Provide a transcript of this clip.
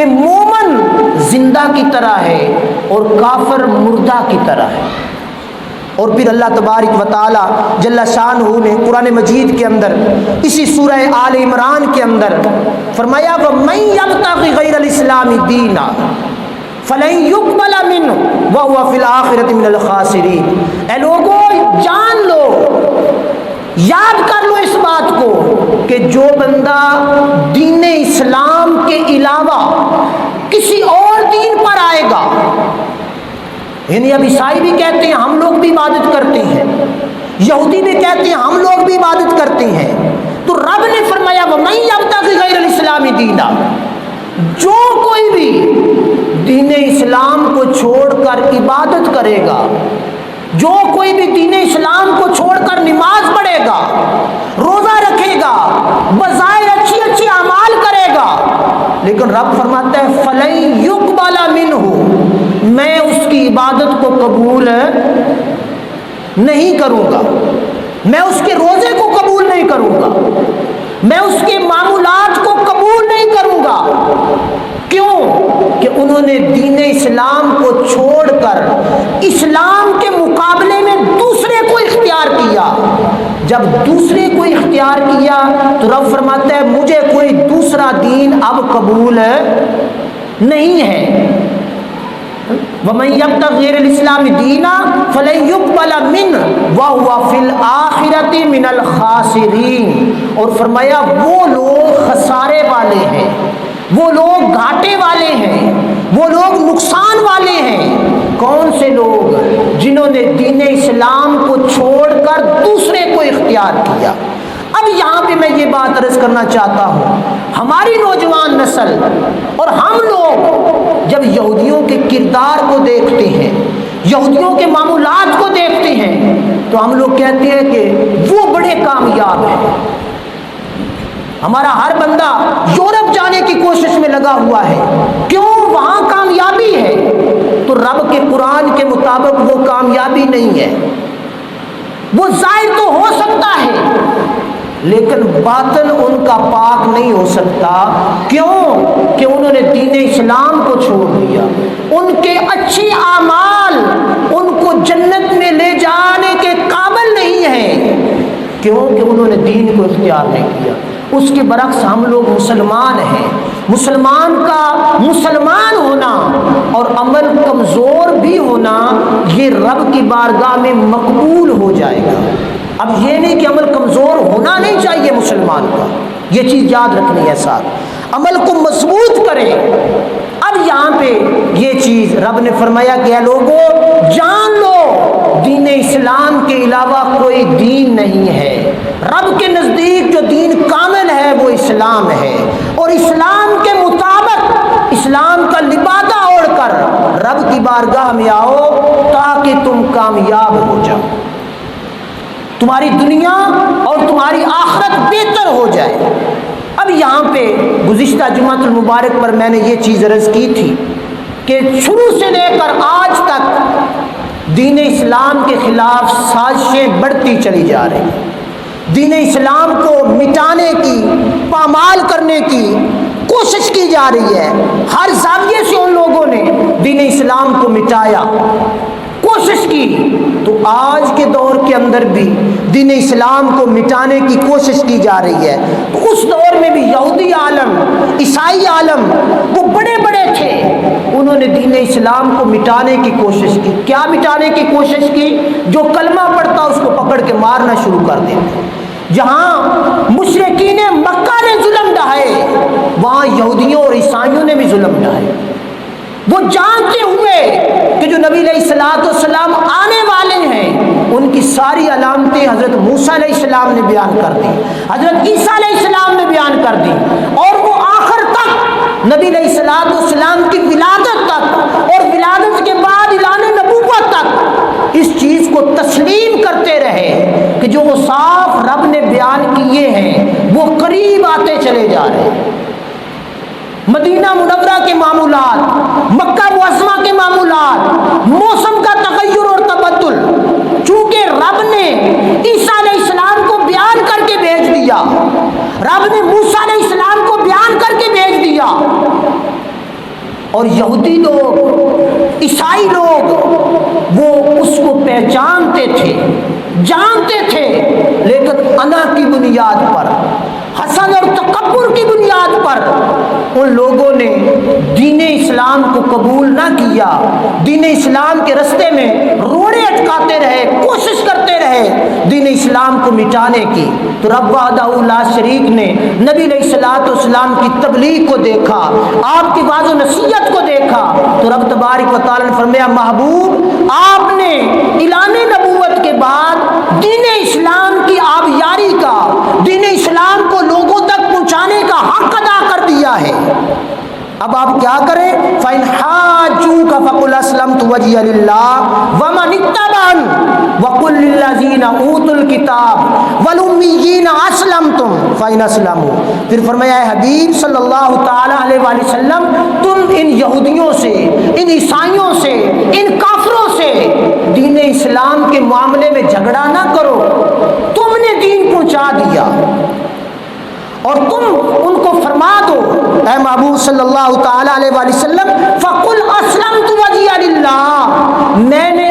کہ مومن زندہ کی طرح ہے اور کافر مردہ کی طرح ہے۔ اور پھر اللہ تبارک و تعالی جل شانہ نے قرآن مجید کے اندر اسی سورہ آل عمران کے اندر فرمایا وَمَن يَبْتَغِ غَيْرَ الْإِسْلَامِ دِينًا فَلَن يُقْبَلَ مِنْهُ وَهُوَ فِي الْآخِرَةِ مِنَ الْخَاسِرِينَ۔ اے لوگو جان لو، یاد کر لو اس بات کو کہ جو بندہ دین اسلام کے علاوہ کسی اور دین پر آئے گا، یعنی اب عیسائی بھی کہتے ہیں ہم لوگ بھی عبادت کرتے ہیں، یہودی بھی کہتے ہیں ہم لوگ بھی عبادت کرتے ہیں، تو رب نے فرمایا وَمَن يَبْتَغِ غَيْرَ الْإِسْلَامِ دِينًا، جو کوئی بھی دین اسلام کو چھوڑ کر عبادت کرے گا، جو کوئی بھی دین اسلام کو چھوڑ کر نماز پڑھے گا، روزہ رکھے گا، بظاہر اچھی اچھی اعمال کرے گا، لیکن رب فرماتا ہے فَلَن يُقْبَلَ مِنْهُ، میں اس کی عبادت کو قبول نہیں کروں گا، میں اس کے روزے کو قبول نہیں کروں گا، میں اس کے معمولات کو قبول نہیں کروں گا۔ کیوں؟ کہ انہوں نے دین اسلام کو چھوڑ کر اسلام کے مقابلے میں دوسرے کو اختیار کیا۔ جب دوسرے کو اختیار کیا تو رب فرماتا ہے مجھے کوئی دوسرا دین اب قبول نہیں ہے۔ وَمَن يَبْتَغِ غَيْرَ الْإِسْلَامِ دِينًا فَلَن يُقْبَلَ مِنْهُ وَهُوَ فِي الْآخِرَةِ مِنَ الْخَاسِرِينَ، اور فرمایا وہ لوگ خسارے والے ہیں، وہ لوگ گھاٹے والے ہیں، وہ لوگ نقصان والے ہیں۔ کون سے لوگ؟ جنہوں نے دین اسلام کو چھوڑ کر دوسرے کو اختیار کیا۔ اب یہاں پہ میں یہ بات عرض کرنا چاہتا ہوں، ہماری نوجوان نسل اور ہم لوگ جب یہودیوں کے کردار کو دیکھتے ہیں، یہودیوں کے معمولات کو دیکھتے ہیں، تو ہم لوگ کہتے ہیں کہ وہ بڑے کامیاب ہیں۔ ہمارا ہر بندہ یورپ جانے کی کوشش میں لگا ہوا ہے، کیوں؟ وہاں کامیابی ہے۔ تو رب کے قرآن کے مطابق وہ کامیابی نہیں ہے، وہ ظاہر تو ہو سکتا ہے لیکن باطن ان کا پاک نہیں ہو سکتا۔ کیوں؟ کہ انہوں نے دین اسلام کو چھوڑ دیا۔ ان کے اچھی اعمال ان کو جنت میں لے جانے کے قابل نہیں ہیں، کیوں کہ انہوں نے دین کو اختیار نہیں کیا۔ اس کے برعکس ہم لوگ مسلمان ہیں، مسلمان کا مسلمان ہونا اور عمل کمزور بھی ہونا یہ رب کی بارگاہ میں مقبول ہو جائے گا۔ اب یہ نہیں کہ عمل کمزور ہونا نہیں چاہیے مسلمان کا، یہ چیز یاد رکھنی ہے، ساتھ عمل کو مضبوط کرے۔ اب یہاں پہ یہ چیز رب نے فرمایا کہ اے لوگو جان لو دین اسلام کے علاوہ کوئی دین نہیں ہے۔ رب کے نزدیک جو دین کامل ہے وہ اسلام ہے، اور اسلام کے مطابق اسلام کا لبادہ اوڑھ کر رب کی بارگاہ میں آؤ تاکہ تم کامیاب ہو جاؤ، تمہاری دنیا اور تمہاری آخرت بہتر ہو جائے۔ اب یہاں پہ گزشتہ جمعۃ المبارک پر میں نے یہ چیز عرض کی تھی کہ شروع سے لے کر آج تک دین اسلام کے خلاف سازشیں بڑھتی چلی جا رہی ہیں، دین اسلام کو مٹانے کی، پامال کرنے کی کوشش کی جا رہی ہے۔ ہر زاویے سے ان لوگوں نے دین اسلام کو مٹایا، کوشش کی، تو آج کے دور کے اندر بھی دین اسلام کو مٹانے کی کوشش کی جا رہی ہے۔ تو اس دور میں بھی یہودی عالم، عیسائی عالم وہ بڑے بڑے تھے، انہوں نے دین اسلام کو مٹانے کی کوشش کی۔ کیا مٹانے کی کوشش کی؟ جو کلمہ پڑھتا اس کو پکڑ کے مارنا شروع کر دیتے۔ جہاں مشرکین مکہ نے ظلم ڈھائے وہاں یہودیوں اور عیسائیوں نے بھی ظلم ڈھائے۔ وہ جانتے ہوئے کہ جو نبی علیہ الصلوۃ والسلام آنے والے ہیں ان کی ساری علامتیں حضرت موسیٰ علیہ السلام نے بیان کر دی، حضرت عیسیٰ علیہ السلام نے بیان کر دی، اور وہ آخر تک نبی علیہ الصلوۃ والسلام کی ولادت تک اور ولادت کے بعد اعلان نبوت تک اس چیز کو تسلیم کرتے رہے کہ جو وہ صاف رب نے بیان کیے ہیں وہ قریب آتے چلے جا رہے ہیں۔ مدینہ منورہ کے معمولات، مکہ معظمہ کے معمولات، موسم کا تغیر اور تبدل، چونکہ رب نے عیسیٰ علیہ السلام کو بیان کر کے بھیج دیا، رب نے موسیٰ علیہ السلام کو بیان کر کے بھیج دیا، اور یہودی لوگ، عیسائی لوگ وہ اس کو پہچانتے تھے، جانتے تھے، لیکن انا کی بنیاد پر، حسد اور تکبر کی بنیاد پر ان لوگوں نے دین اسلام کو قبول نہ کیا، دین اسلام کے رستے میں روڑے اٹکاتے رہے، کوشش کرتے رہے دین اسلام کو مٹانے کی۔ تو رب وحدہ لا شریک نے نبی علیہ الصلوۃ والسلام کی تبلیغ کو دیکھا، آپ کی واعظ و نصیحت کو دیکھا، تو رب تبارک و تعالیٰ نے فرمایا محبوب آپ نے اعلان نبوت کے بعد دین اسلام کی آبیاری کا، دین اسلام کو لوگوں تک پہنچانے کا حق ادا کر دیا ہے۔ اب آپ کیا کریں؟ فَإِنْ حَاجُّوكَ فَقُلْ أَسْلَمْتُ وَجْهِيَ لِلَّهِ وَمَنِ اتَّبَعَنِ وَقُلْ لِلَّذِينَ أُوتُوا الْكِتَابَ وَالْأُمِّيِّينَ أَسْلَمْتُمْ فَإِنْ أَسْلَمُوا۔ پھر فرمایا ہے حبیب صلی اللہ تعالی علیہ وآلہ وسلم تم ان یہودیوں سے، ان عیسائیوں سے، ان کافروں سے دین اسلام کے معاملے میں جھگڑا نہ کرو، تم نے دین پہنچا دیا اور تم ان کو فرما دو اے محبوب صلی اللہ تعالی علیہ وآلہ وسلم فَقُلْ أَسْلَمْتُ وَجْهِيَ لِلَّهِ، میں نے